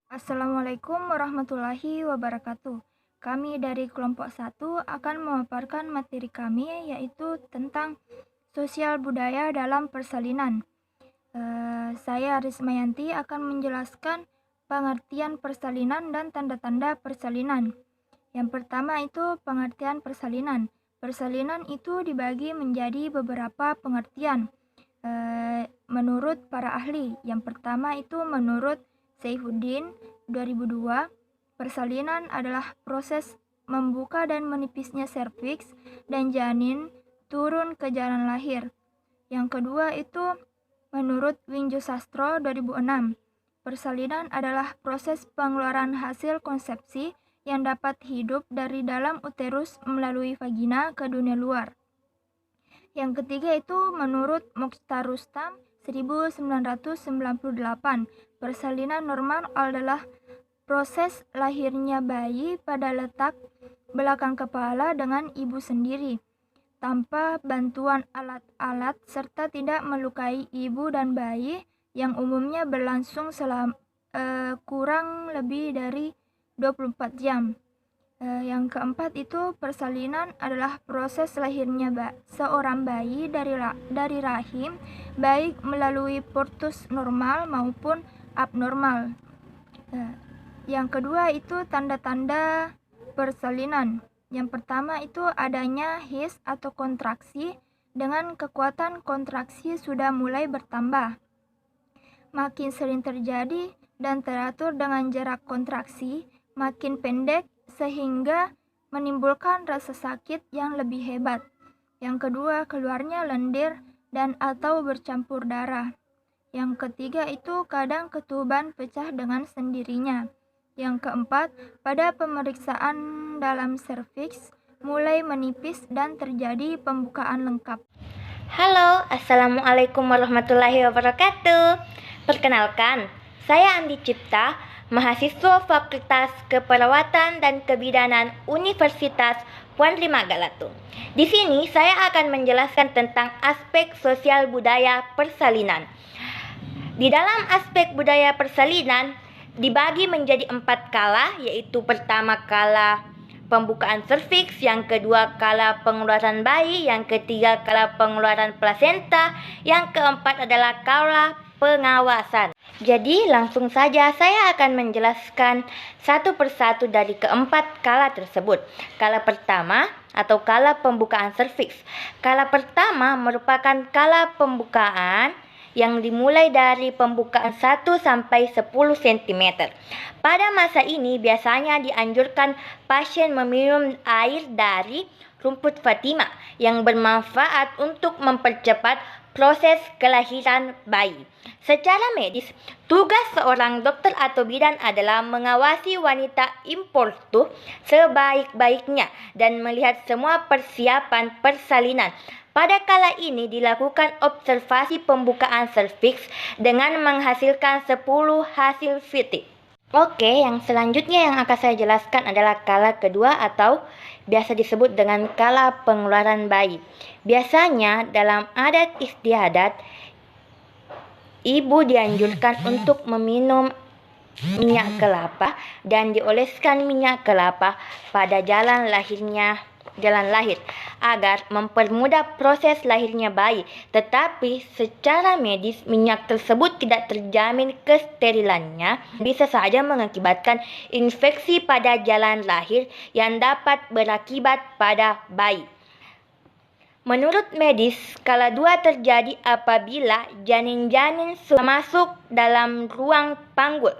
Assalamualaikum warahmatullahi wabarakatuh. Kami dari kelompok 1 akan memaparkan materi kami yaitu tentang sosial budaya dalam persalinan. Saya Rismayanti akan menjelaskan pengertian persalinan dan tanda-tanda persalinan. Yang pertama itu pengertian persalinan. Persalinan itu dibagi menjadi beberapa pengertian menurut para ahli. Yang pertama itu menurut Saifuddin 2002, persalinan adalah proses membuka dan menipisnya serviks dan janin turun ke jalan lahir. Yang kedua itu menurut Winjo Sastro 2006, persalinan adalah proses pengeluaran hasil konsepsi yang dapat hidup dari dalam uterus melalui vagina ke dunia luar. Yang ketiga itu menurut Mokhtar Rustam 1998, persalinan normal adalah proses lahirnya bayi pada letak belakang kepala dengan ibu sendiri, tanpa bantuan alat-alat serta tidak melukai ibu dan bayi yang umumnya berlangsung selama kurang lebih dari 24 jam. Yang keempat itu persalinan adalah proses lahirnya seorang bayi dari rahim, baik melalui portus normal maupun abnormal. Yang kedua itu tanda-tanda persalinan. Yang pertama itu adanya his atau kontraksi, dengan kekuatan kontraksi sudah mulai bertambah. Makin sering terjadi dan teratur dengan jarak kontraksi makin pendek sehingga menimbulkan rasa sakit yang lebih hebat. Yang kedua, keluarnya lendir dan atau bercampur darah. Yang ketiga itu kadang ketuban pecah dengan sendirinya. Yang keempat, pada pemeriksaan dalam serviks mulai menipis dan terjadi pembukaan lengkap. Halo, Assalamualaikum warahmatullahi wabarakatuh. Perkenalkan, saya Andi Cipta, mahasiswa Fakultas Keperawatan dan Kebidanan Universitas Puan Rimagalatung. Di sini saya akan menjelaskan tentang aspek sosial budaya persalinan. Di dalam aspek budaya persalinan dibagi menjadi 4 kala, yaitu pertama kala pembukaan serviks, yang kedua kala pengeluaran bayi, yang ketiga kala pengeluaran plasenta, yang keempat adalah kala pengawasan. Jadi langsung saja saya akan menjelaskan satu persatu dari keempat kala tersebut. Kala pertama atau kala pembukaan serviks. Kala pertama merupakan kala pembukaan yang dimulai dari pembukaan 1 sampai 10 cm. Pada masa ini biasanya dianjurkan pasien meminum air dari rumput Fatima yang bermanfaat untuk mempercepat proses kelahiran bayi. Secara medis, tugas seorang dokter atau bidan adalah mengawasi wanita importu sebaik-baiknya dan melihat semua persiapan persalinan. Pada kala ini dilakukan observasi pembukaan serviks dengan menghasilkan 10 hasil fitting. Oke, yang selanjutnya yang akan saya jelaskan adalah kala kedua atau biasa disebut dengan kala pengeluaran bayi. Biasanya dalam adat istiadat, ibu dianjurkan untuk meminum minyak kelapa dan dioleskan minyak kelapa pada jalan lahir agar mempermudah proses lahirnya bayi. Tetapi secara medis minyak tersebut tidak terjamin kesterilannya, bisa saja mengakibatkan infeksi pada jalan lahir yang dapat berakibat pada bayi. Menurut medis, kala dua terjadi apabila janin-janin sudah masuk dalam ruang panggul,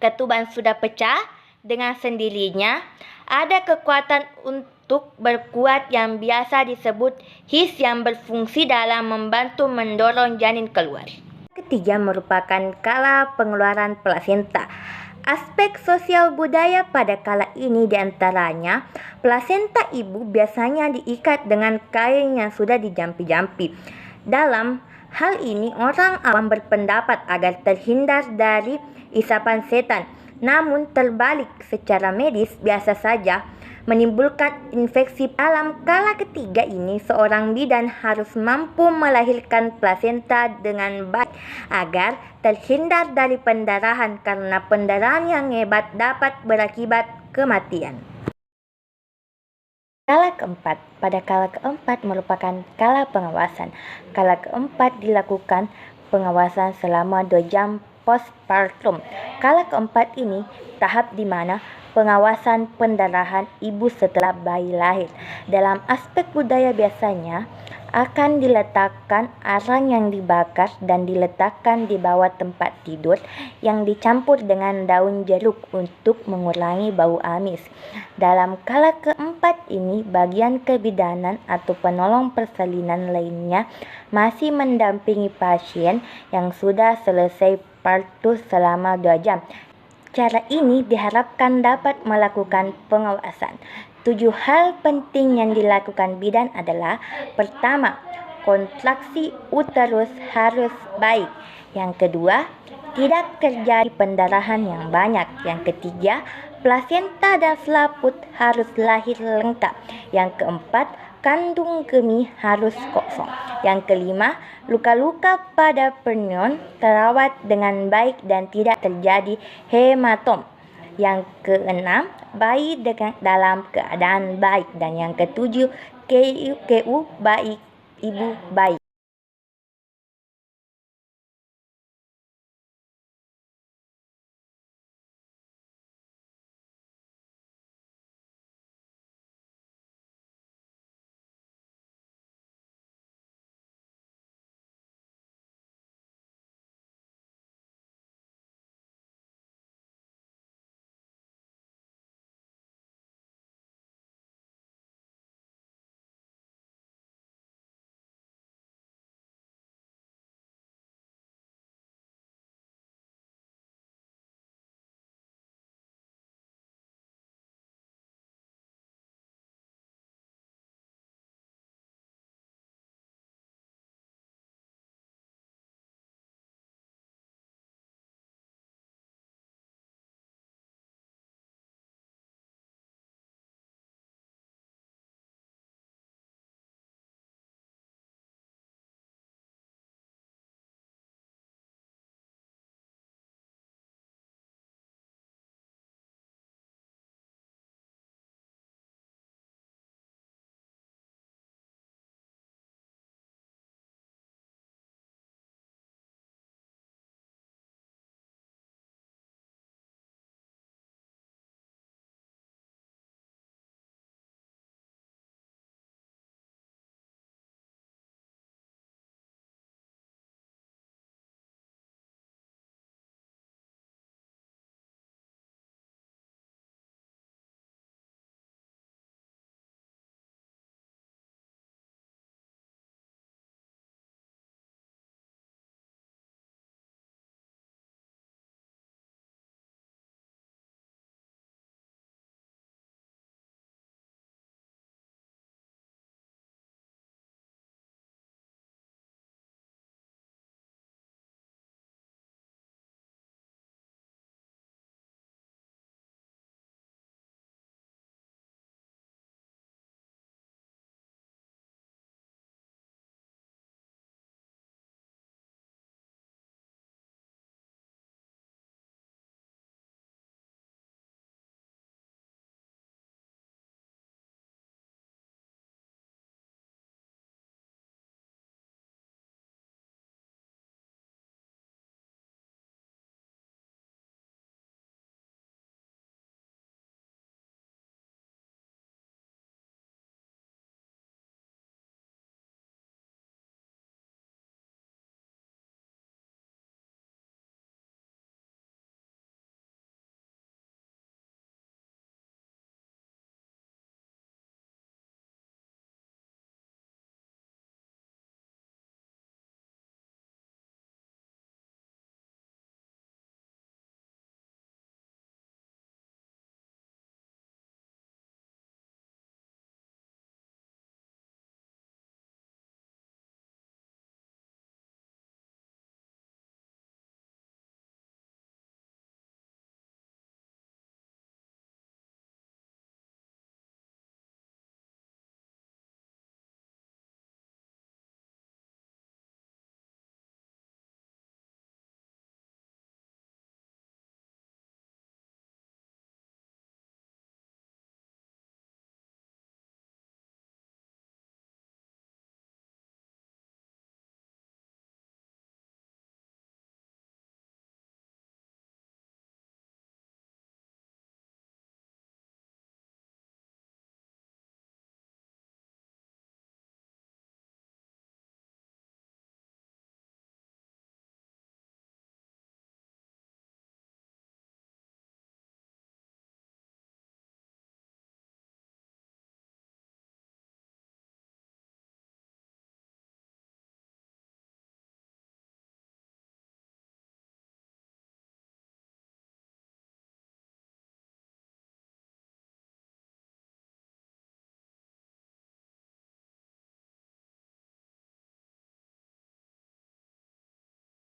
ketuban sudah pecah dengan sendirinya, ada kekuatan untuk berkuat yang biasa disebut his yang berfungsi dalam membantu mendorong janin keluar. Ketiga merupakan kala pengeluaran plasenta. Aspek sosial budaya pada kala ini diantaranya, plasenta ibu biasanya diikat dengan kain yang sudah dijampi-jampi. Dalam hal ini orang awam berpendapat agar terhindar dari isapan setan. Namun terbalik, secara medis biasa saja menimbulkan infeksi. Dalam kala ketiga ini, seorang bidan harus mampu melahirkan plasenta dengan baik agar terhindar dari pendarahan, karena pendarahan yang hebat dapat berakibat kematian. Kala keempat. Pada kala keempat merupakan kala pengawasan. Kala keempat dilakukan pengawasan selama 2 jam postpartum. Kala keempat ini tahap di mana pengawasan pendarahan ibu setelah bayi lahir. Dalam aspek budaya biasanya akan diletakkan arang yang dibakar dan diletakkan di bawah tempat tidur yang dicampur dengan daun jeruk untuk mengurangi bau amis. Dalam kala keempat ini, bagian kebidanan atau penolong persalinan lainnya masih mendampingi pasien yang sudah selesai partus selama 2 jam. Cara ini diharapkan dapat melakukan pengawasan. 7 hal penting yang dilakukan bidan adalah: pertama, kontraksi uterus harus baik. Yang kedua, tidak terjadi pendarahan yang banyak. Yang ketiga, plasenta dan selaput harus lahir lengkap. Yang keempat, kandung kemih harus kosong. Yang kelima, luka-luka pada perineum terawat dengan baik dan tidak terjadi hematom. Yang keenam, bayi dalam keadaan baik. Dan yang ketujuh, KU baik, ibu baik.